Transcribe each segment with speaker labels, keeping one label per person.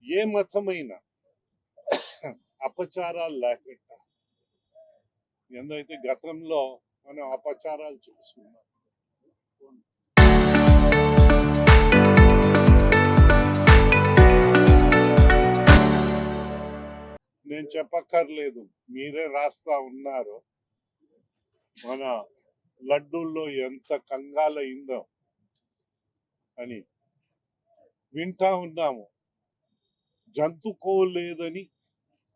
Speaker 1: ఏ మతమైనా అపచారాలు లేకుండా, ఎందైతే గతంలో మనం అపచారాలు చూసుకున్నాం. నేను చెప్పక్కర్లేదు, మీరే రాస్తా ఉన్నారు. మన లడ్డూల్లో ఎంత కంగాలైందో అని వింటా ఉన్నాము. జంతుకోలేదని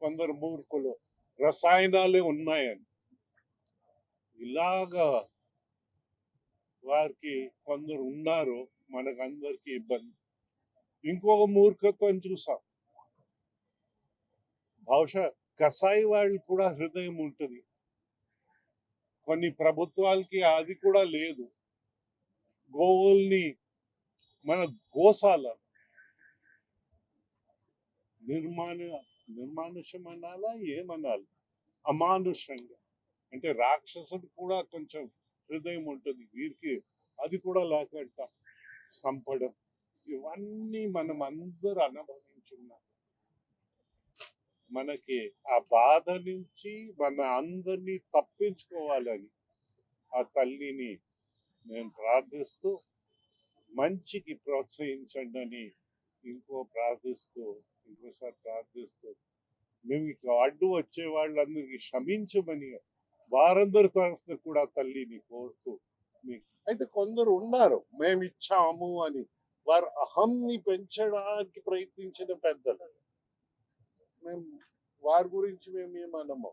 Speaker 1: కొందరు మూర్ఖులు, రసాయనాలే ఉన్నాయని. ఇలాగా వారికి కొందరు ఉన్నారు, మనకందరికి ఇబ్బంది. ఇంకొక మూర్ఖత్వం చూసాం. బహుశా కసాయి వాళ్ళు కూడా హృదయం ఉంటుంది, కొన్ని ప్రభుత్వాలకి అది కూడా లేదు. గోవుల్ని మన గోశాల నిర్మానుషం అనాలా, ఏమనాలి, అమానుషంగా, అంటే రాక్షసుడు కూడా కొంచెం హృదయం ఉంటుంది, వీరికి అది కూడా లేకుండా సంపడం. ఇవన్నీ మనం అందరూ అనుభవించున్నాం. మనకి ఆ బాధ నుంచి మన అందరినీ తప్పించుకోవాలని ఆ తల్లిని నేను ప్రార్థిస్తూ, మంచికి ప్రోత్సహించండి అని ఇంకోసారి ప్రార్థిస్తూ, మేము ఇక అడ్డు వచ్చే వాళ్ళందరికీ క్షమించమని వారందరి తరఫున కూడా తల్లిని కోరుతూ. అయితే కొందరు ఉన్నారు, మేము ఇచ్చాము అని వారు అహంని పెంచడానికి ప్రయత్నించిన పెద్దలు. మేము వారి గురించి మేము ఏమనము.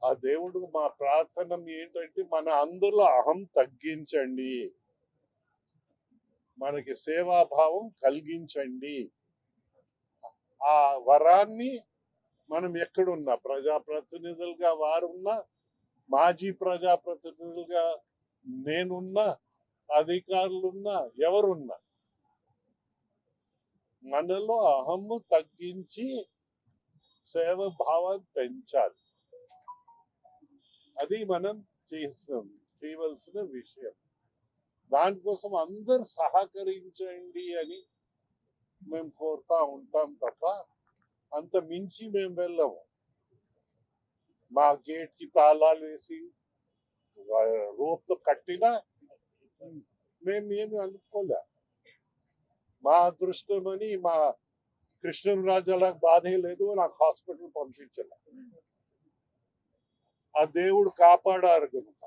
Speaker 1: ఆ దేవుడు మా ప్రార్థన ఏంటంటే, మన అందరిలో అహం తగ్గించండి, మనకి సేవాభావం కలిగించండి. ఆ వరాన్ని మనం ఎక్కడున్నా, ప్రజాప్రతినిధులుగా వారున్నా, మాజీ ప్రజాప్రతినిధులుగా నేనున్నా, అధికారులున్నా, ఎవరున్నా, మనలో అహమ్ము తగ్గించి సేవాభావాన్ని పెంచాలి. అది మనం చేయవలసిన విషయం. దానికోసం అందరు సహకరించండి అని మేము కోరుతా ఉంటాం తప్ప అంత మించి మేము వెళ్ళము. మా గేట్ కి తాళాలు వేసి రోప్ కట్టినా మేము ఏమి అనుకోలే. మా అదృష్టమని మా కృష్ణరాజు అలా బాధే లేదు, నాకు హాస్పిటల్ పంపించలే. ఆ దేవుడు కాపాడారు కనుక.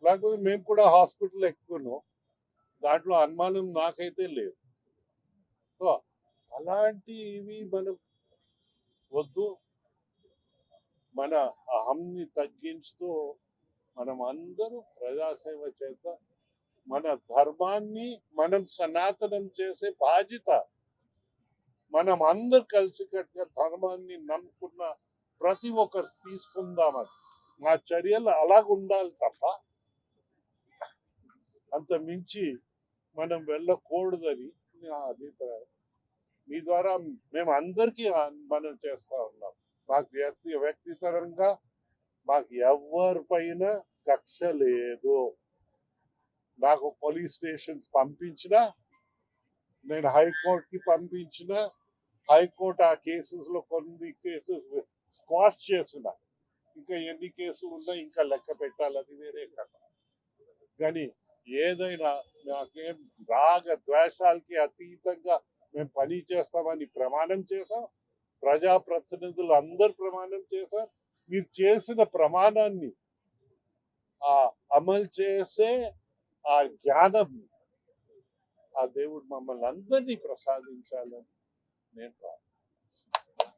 Speaker 1: లేకపోతే మేము కూడా హాస్పిటల్ ఎక్కుతున్నాం, దాంట్లో అనుమానం నాకైతే లేదు. సో అలాంటివి మనం వద్దు. మన అహంని తగ్గించుతూ మనం అందరూ ప్రజాసేవ చేత మన ధర్మాన్ని మనం సనాతనం చేసే బాధ్యత మనం అందరు కలిసికట్టుగా ధర్మాన్ని నమ్ముకున్న ప్రతి ఒక్కరు తీసుకుందామని మా చర్యలు అలాగుండాలి తప్ప అంత మించి మనం వెళ్ళకూడదని నా అభిప్రాయం. మీ ద్వారా మేము అందరికీ మనం చేస్తా ఉన్నాం. మాకు వ్యక్తిపరంగా మాకు ఎవరిపైన కక్ష లేదు. నాకు పోలీస్ స్టేషన్స్ పంపించిన, నేను హైకోర్టుకి పంపించిన, హైకోర్టు ఆ కేసెస్ లో కొన్ని కేసెస్ స్క్వాష్ చేసిన, ఇంకా ఎన్ని కేసులు ఉన్నా ఇంకా లెక్క పెట్టాలని వేరే కథ. కానీ ఏదైనా నాకేం రాగ ద్వేషాలకి అతీతంగా మేము పని చేస్తామని ప్రమాణం చేశాం. ప్రజాప్రతినిధులు అందరు ప్రమాణం చేశారు. మీరు చేసిన ప్రమాణాన్ని అమలు చేసే ఆ జ్ఞానం ఆ దేవుడు మమ్మల్ని అందరినీ ప్రసాదించాలని నేను